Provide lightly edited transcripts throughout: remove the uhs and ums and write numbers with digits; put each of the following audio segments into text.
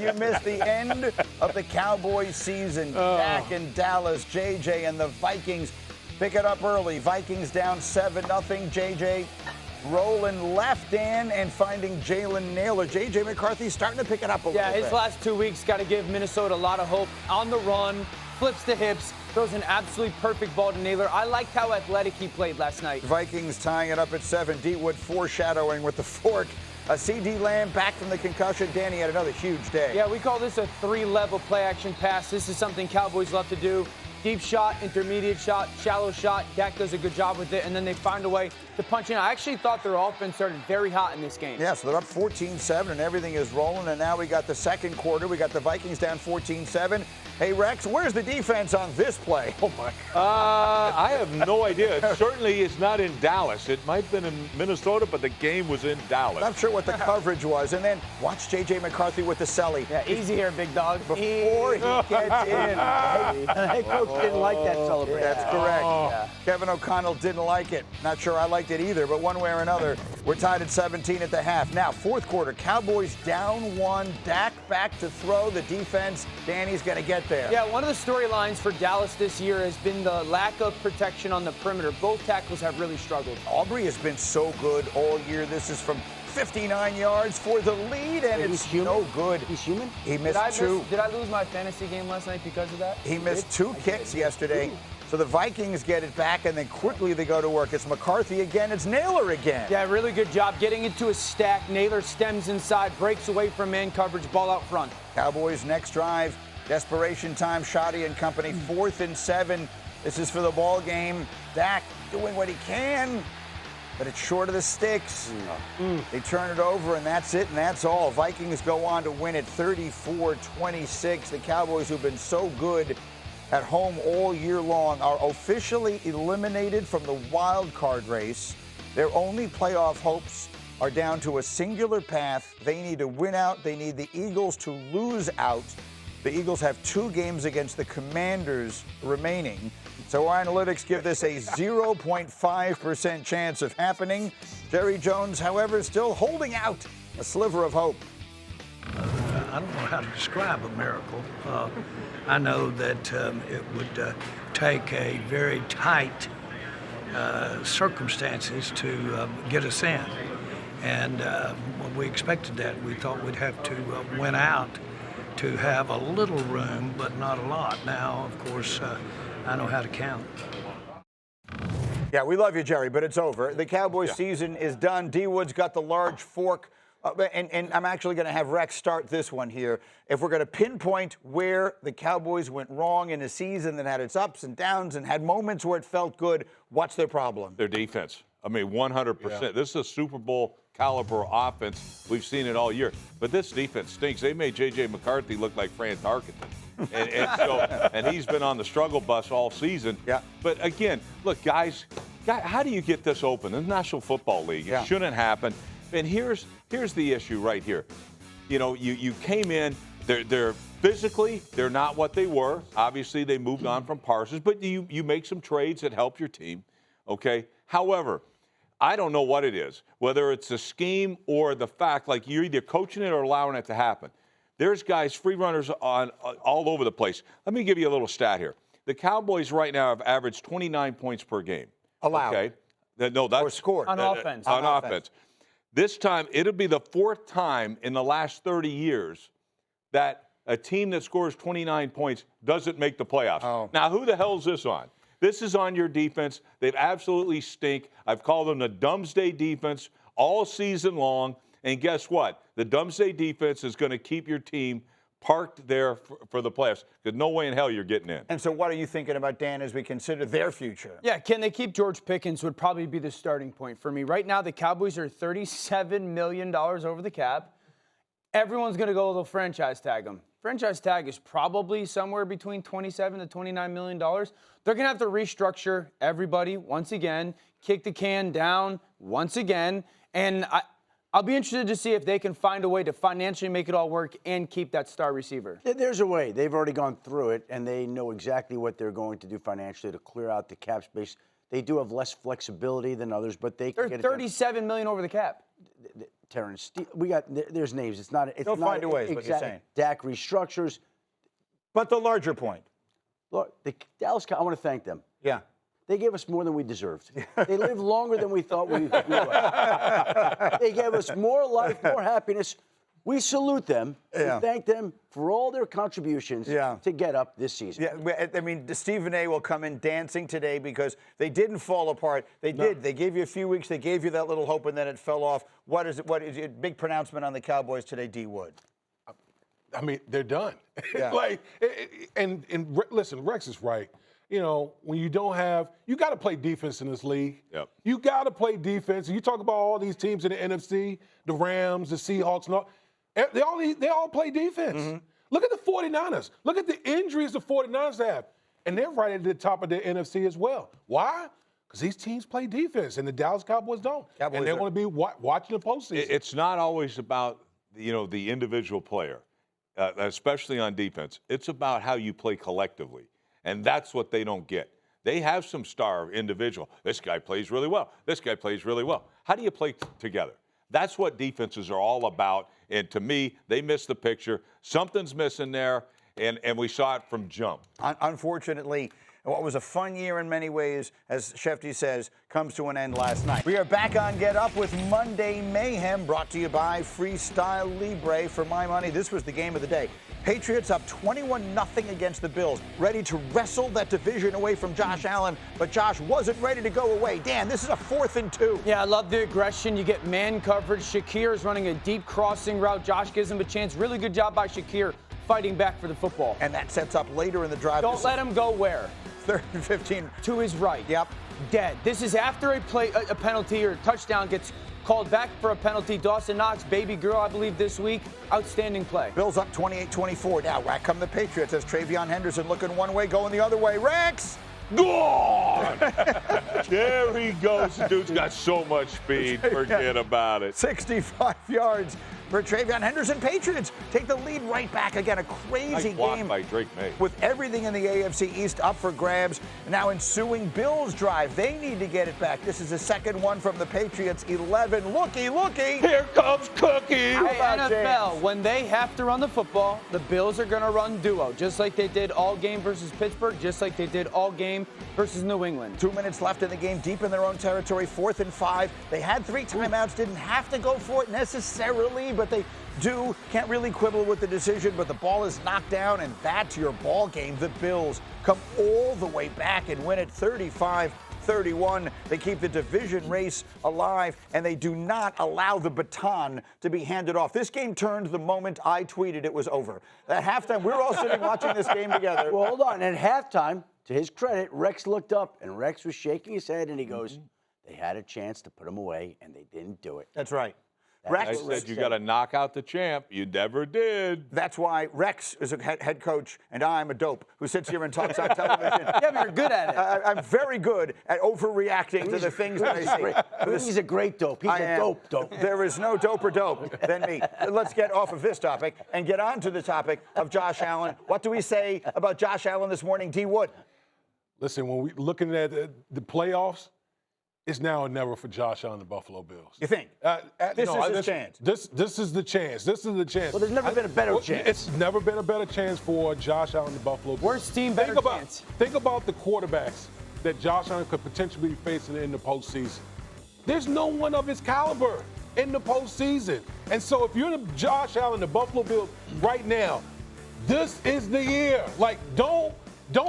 you missed the end of the Cowboys season. Dak in Dallas, JJ and the Vikings pick it up early. Vikings down 7-0. JJ rolling left in and finding Jalen Naylor. J.J. McCarthy starting to pick it up a little bit. Yeah, his last 2 weeks got to give Minnesota a lot of hope. On the run, flips the hips, throws an absolutely perfect ball to Naylor. I liked how athletic he played last night. Vikings tying it up at 7. D. Wood foreshadowing with the fork. C.D. Lamb back from the concussion. Danny had another huge day. Yeah, we call this a 3-level play-action pass. This is something Cowboys love to do. Deep shot, intermediate shot, shallow shot. Dak does a good job with it, and then they find a way to punch in. I actually thought their offense started very hot in this game. Yeah, so they're up 14-7, and everything is rolling, and now we got the second quarter. We got the Vikings down 14-7. Hey, Rex, where's the defense on this play? Oh, my. I have no idea. It certainly is not in Dallas. It might have been in Minnesota, but the game was in Dallas. I'm not sure what the coverage was. And then watch J.J. McCarthy with the celly. Yeah, easy here, big dog. Before he gets in. The head coach didn't like that celebration. That's correct. Yeah. Kevin O'Connell didn't like it. Not sure I liked it either, but one way or another, we're tied at 17 at the half. Now, fourth quarter, Cowboys down 1. Dak back to throw. The defense, Danny's going to get there. Yeah, one of the storylines for Dallas this year has been the lack of protection on the perimeter. Both tackles have really struggled. Aubrey has been so good all year. This is from 59 yards for the lead, and it's no good. He's human? He missed two. Did I lose my fantasy game last night because of that? He missed 2 kicks yesterday. So the Vikings get it back, and then quickly they go to work. It's McCarthy again. It's Naylor again. Yeah, really good job getting into a stack. Naylor stems inside, breaks away from man coverage, ball out front. Cowboys next drive. Desperation time, Shoddy and company, 4th and 7. This is for the ball game. Dak doing what he can, but it's short of the sticks. They turn it over, and that's it, and that's all. Vikings go on to win it 34-26. The Cowboys, who've been so good at home all year long, are officially eliminated from the wild card race. Their only playoff hopes are down to a singular path. They need to win out. They need the Eagles to lose out. The Eagles have 2 games against the Commanders remaining. So our analytics give this a 0.5% chance of happening. Jerry Jones, however, still holding out a sliver of hope. I don't know how to describe a miracle. I know that it would take a very tight circumstances to get us in. And when we expected that, we thought we'd have to win out to have a little room, but not a lot. Now, of course, I know how to count. Yeah, we love you, Jerry, but it's over. The Cowboys season is done. D. Wood's got the large fork. And I'm actually going to have Rex start this one here. If we're going to pinpoint where the Cowboys went wrong in a season that had its ups and downs and had moments where it felt good, what's their problem? Their defense. I mean, 100%. Yeah. This is a Super Bowl caliber offense. We've seen it all year. But this defense stinks. They made J.J. McCarthy look like Fran Tarkenton. and he's been on the struggle bus all season. Yeah. But, again, look, guys, how do you get this open? The National Football League. It shouldn't happen. And here's the issue right here. You know, you came in, they're physically, they're not what they were. Obviously, they moved on from Parsons, but you make some trades that help your team, okay? However, I don't know what it is, whether it's the scheme or the fact, like you're either coaching it or allowing it to happen. There's guys, free runners on all over the place. Let me give you a little stat here. The Cowboys right now have averaged 29 points per game. Allowed. Okay? No, that's or scored. On offense. On offense. This time, it'll be the 4th time in the last 30 years that a team that scores 29 points doesn't make the playoffs. Oh. Now, who the hell is this on? This is on your defense. They've absolutely stink. I've called them the Doomsday defense all season long. And guess what? The Doomsday defense is going to keep your team parked there for the playoffs, because no way in hell you're getting in. And so what are you thinking about, Dan, as we consider their future? Yeah, can they keep George Pickens would probably be the starting point for me. Right now, the Cowboys are $37 million over the cap. Everyone's going to go, they'll franchise tag him. Franchise tag is probably somewhere between $27 to $29 million. They're going to have to restructure everybody once again, kick the can down once again, and I'll be interested to see if they can find a way to financially make it all work and keep that star receiver. There's a way. They've already gone through it, and they know exactly what they're going to do financially to clear out the cap space. They do have less flexibility than others, but they can get it done. $37 million over the cap. Terrence Steele. We got there's names. It's not. It's They'll not find a way, is what you're saying. Dak restructures. But the larger point. Look, the Dallas. I want to thank them. Yeah. They gave us more than we deserved. They lived longer than we thought we would. They gave us more life, more happiness. We salute them. Yeah. We thank them for all their contributions to get up this season. Yeah, I mean, Stephen A. will come in dancing today because they didn't fall apart. They did. They gave you a few weeks. They gave you that little hope, and then it fell off. What is it? Big pronouncement on the Cowboys today, D. Wood. I mean, they're done. Yeah. And listen, Rex is right. You know, when you don't have, you got to play defense in this league. Yep. You got to play defense. You talk about all these teams in the NFC, the Rams, the Seahawks, and all. They all play defense. Mm-hmm. Look at the 49ers. Look at the injuries the 49ers have. And they're right at the top of the NFC as well. Why? Because these teams play defense, and the Dallas Cowboys don't. And they're going to be watching the postseason. It's not always about, the individual player, especially on defense. It's about how you play collectively. And that's what they don't get. They have some star individual. This guy plays really well. This guy plays really well. How do you play together? That's what defenses are all about. And to me, they missed the picture. Something's missing there, and we saw it from jump. Unfortunately, what was a fun year in many ways, as Schefter says, comes to an end last night. We are back on Get Up with Monday Mayhem, brought to you by Freestyle Libre. For my money, this was the game of the day. Patriots up 21-0 against the Bills, ready to wrestle that division away from Josh Allen, but Josh wasn't ready to go away. Dan, this is a 4th and 2. Yeah, I love the aggression. You get man coverage. Shakir is running a deep crossing route. Josh gives him a chance. Really good job by Shakir fighting back for the football. And that sets up later in the drive. Don't let him go where? 3rd and 15. To his right. Yep. Dead. This is after a penalty or a touchdown gets called back for a penalty. Dawson Knox, baby girl, I believe, this week. Outstanding play. Bills up 28-24. Now, back come the Patriots as Travion Henderson looking one way, going the other way. Rex! Gone! There he goes. The dude's got so much speed. Forget about it. 65 yards for Travion Henderson. Patriots take the lead right back again. A crazy game by Drake May. with everything in the AFC East up for grabs. Now ensuing Bills drive. They need to get it back. This is the second one from the Patriots. 11. Looky. Here comes Cookie. Hey, NFL, when they have to run the football, the Bills are going to run duo, just like they did all game versus Pittsburgh, just like they did all game versus New England. 2 minutes left in the game, deep in their own territory, 4th and 5. They had 3 timeouts, didn't have to go for it necessarily, but they do. Can't really quibble with the decision, but the ball is knocked down, and that's your ball game. The Bills come all the way back and win it 35-31. They keep the division race alive, and they do not allow the baton to be handed off. This game turned the moment I tweeted it was over. At halftime, we were all sitting watching this game together. Well, hold on. At halftime, to his credit, Rex looked up, and Rex was shaking his head, and he goes, they had a chance to put him away, and they didn't do it. That's right. I said you got to knock out the champ. You never did. That's why Rex is a head coach, and I'm a dope who sits here and talks on television. Yeah, but you're good at it. I'm very good at overreacting to the things that I see. He's a great dope. He's a dope. There is no doper dope than me. Let's get off of this topic and get on to the topic of Josh Allen. What do we say about Josh Allen this morning, D. Wood? Listen, when we're looking at the playoffs, it's now or never for Josh Allen and the Buffalo Bills. You think? This is his chance. This is the chance. This is the chance. Well, there's never been a better chance. It's never been a better chance for Josh Allen and the Buffalo Bills. Worst team, better chance. Think about the quarterbacks that Josh Allen could potentially be facing in the postseason. There's no one of his caliber in the postseason. And so if you're the Josh Allen, the Buffalo Bills right now, this is the year. Like, don't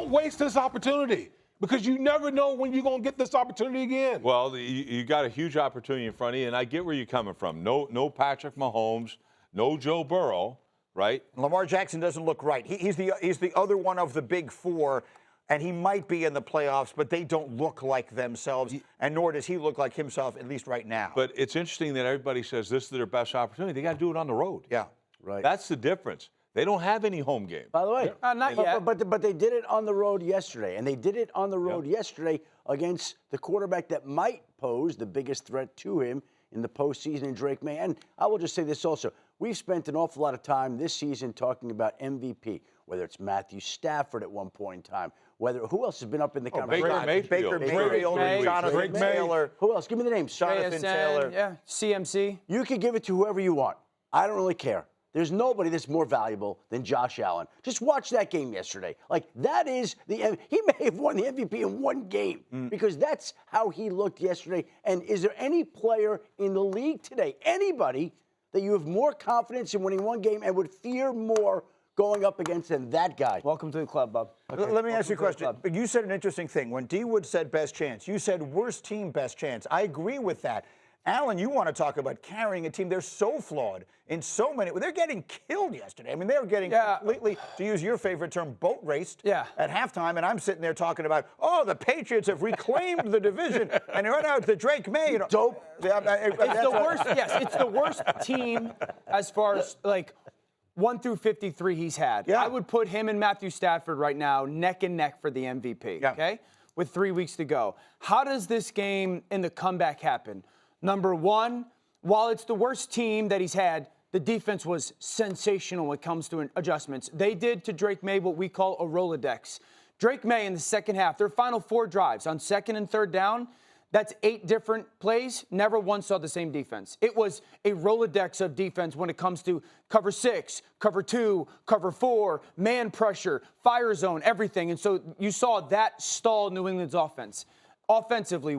waste this opportunity. Because you never know when you're going to get this opportunity again. Well, you got a huge opportunity in front of you, and I get where you're coming from. No Patrick Mahomes, no Joe Burrow, right? Lamar Jackson doesn't look right. He's the other one of the big four, and he might be in the playoffs, but they don't look like themselves, and nor does he look like himself, at least right now. But it's interesting that everybody says this is their best opportunity. They got to do it on the road. Yeah. Right. That's the difference. They don't have any home game. By the way, not yet. But they did it on the road yesterday, and they did it on the road yesterday against the quarterback that might pose the biggest threat to him in the postseason in Drake May. And I will just say this also. we've spent an awful lot of time this season talking about MVP, whether it's Matthew Stafford at one point in time, who else has been up in the conversation? Baker Mayfield, Jonathan Taylor. Who else? Give me the names. Jonathan Taylor. Yeah, CMC. You can give it to whoever you want. I don't really care. There's nobody that's more valuable than Josh Allen. Just watch that game yesterday. Like, that is he may have won the MVP in one game because that's how he looked yesterday. And is there any player in the league today, anybody, that you have more confidence in winning one game and would fear more going up against than that guy? Welcome to the club, Bub. Okay. Let me ask you a question. You said an interesting thing. When D. Wood said best chance, you said worst team, best chance. I agree with that. Alan, you want to talk about carrying a team. They're so flawed in so many. They're getting killed yesterday. I mean, they were getting completely, to use your favorite term, boat raced at halftime. And I'm sitting there talking about, the Patriots have reclaimed the division and run out to Drake May. You know, dope. It's the worst. Yes, it's the worst team as far as 1 through 53 he's had. Yeah. I would put him and Matthew Stafford right now neck and neck for the MVP. Yeah. Okay, with 3 weeks to go. How does this game in the comeback happen? Number one, while it's the worst team that he's had, the defense was sensational when it comes to adjustments. They did to Drake May what we call a Rolodex. Drake May in the second half, their final 4 drives on second and third down, that's 8 different plays. Never once saw the same defense. It was a Rolodex of defense when it comes to cover 6, cover 2, cover 4, man pressure, fire zone, everything. And so you saw that stall New England's offense. Offensively,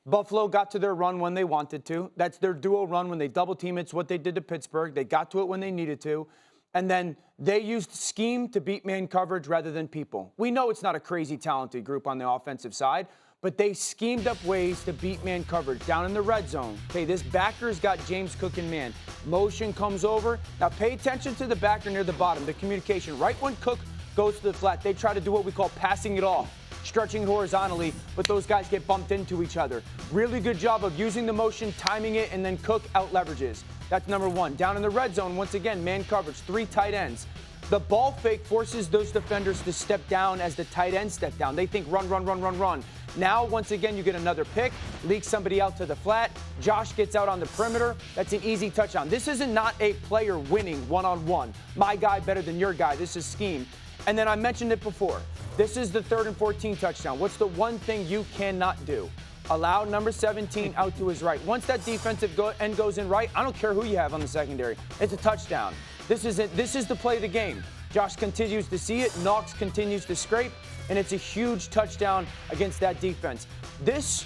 Buffalo got to their run when they wanted to. That's their duo run when they double team. It's what they did to Pittsburgh. They got to it when they needed to. And then they used scheme to beat man coverage rather than people. We know it's not a crazy talented group on the offensive side, but they schemed up ways to beat man coverage down in the red zone. Okay, this backer's got James Cook in man. Motion comes over. Now pay attention to the backer near the bottom, the communication. Right when Cook goes to the flat, they try to do what we call passing it off, stretching horizontally, but those guys get bumped into each other. Really good job of using the motion, timing it, and then Cook out leverages. That's number one. Down in the red zone, once again, man coverage, 3 tight ends. The ball fake forces those defenders to step down as the tight ends step down. They think run, run, run, run, run. Now, once again, you get another pick, leak somebody out to the flat. Josh gets out on the perimeter. That's an easy touchdown. This isn't not a player winning one-on-one. My guy better than your guy. This is scheme. And then I mentioned it before. This is the 3rd and 14 touchdown. What's the one thing you cannot do? Allow number 17 out to his right. Once that defensive end goes in right, I don't care who you have on the secondary. It's a touchdown. This is it. This is the play of the game. Josh continues to see it. Knox continues to scrape, and it's a huge touchdown against that defense. This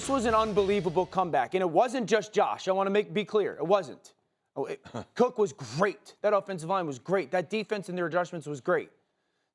was an unbelievable comeback, and it wasn't just Josh. I want to be clear. It wasn't. Cook was great. That offensive line was great. That defense and their adjustments was great.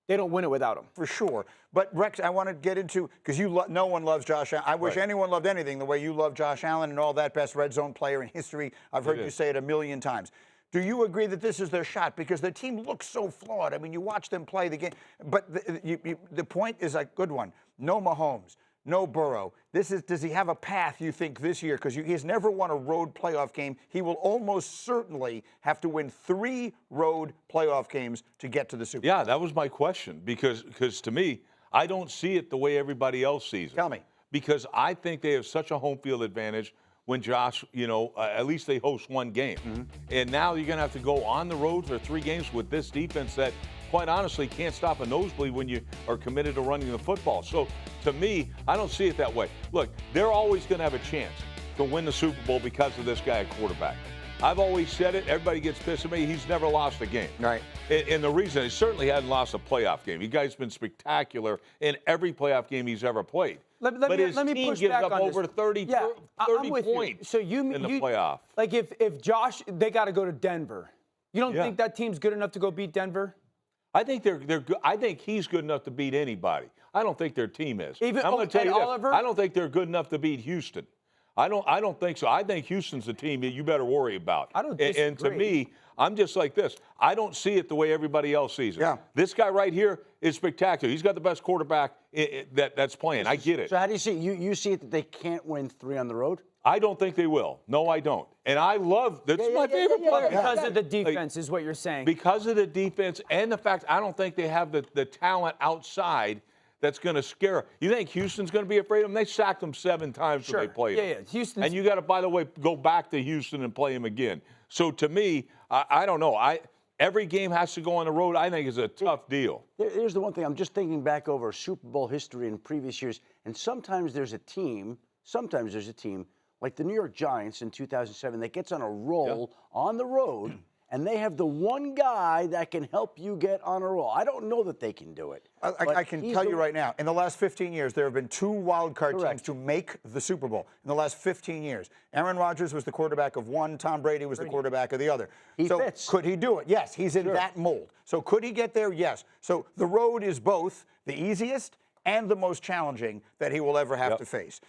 They don't win it without him. For sure. But, Rex, I want to get into, because no one loves Josh Allen. I wish anyone loved anything the way you love Josh Allen and all that, best red zone player in history. I've heard you say it a million times. Do you agree that this is their shot? Because their team looks so flawed. I mean, you watch them play the game. But the point is a good one. No Mahomes. No Burrow. Does he have a path, you think, this year? Because he's never won a road playoff game. He will almost certainly have to win 3 road playoff games to get to the Super Bowl. Yeah, that was my question. Because to me, I don't see it the way everybody else sees it. Tell me. Because I think they have such a home field advantage when Josh, at least they host 1 game. Mm-hmm. And now you're going to have to go on the road for 3 games with this defense that, quite honestly, can't stop a nosebleed when you are committed to running the football. So, to me, I don't see it that way. Look, they're always going to have a chance to win the Super Bowl because of this guy at quarterback. I've always said it. Everybody gets pissed at me. He's never lost a game. Right. And the reason, he certainly hadn't lost a playoff game. You guys been spectacular in every playoff game he's ever played. But his team gives up over 30 points so in the playoff. Like if Josh, they got to go to Denver. You don't think that team's good enough to go beat Denver? I think they're good. I think he's good enough to beat anybody. I don't think their team is. I'm going to tell you this. I don't think they're good enough to beat Houston. I don't think so. I think Houston's the team that you better worry about. I don't disagree. And to me, I'm just like this. I don't see it the way everybody else sees it. Yeah. This guy right here is spectacular. He's got the best quarterback that's playing. I get it. So how do you see it? You see it that they can't win 3 on the road? I don't think they will. No, I don't. And I love that's my favorite player. Because of the defense is what you're saying. Because of the defense and the fact I don't think they have the talent outside that's going to scare. You think Houston's going to be afraid of them? They sacked them 7 times when they played them. Yeah. Houston. And you got to, by the way, go back to Houston and play them again. So to me, I don't know. Every game has to go on the road. I think is a tough deal. Here's the one thing. I'm just thinking back over Super Bowl history in previous years, and sometimes there's a team like the New York Giants in 2007 that gets on a roll on the road, and they have the one guy that can help you get on a roll. I don't know that they can do it. I can tell you right now, in the last 15 years, there have been 2 wild card teams to make the Super Bowl in the last 15 years. Aaron Rodgers was the quarterback of one. Tom Brady was the quarterback of the other. He fits. Could he do it? Yes, he's in that mold. So could he get there? Yes. So the road is both the easiest and the most challenging that he will ever have to face.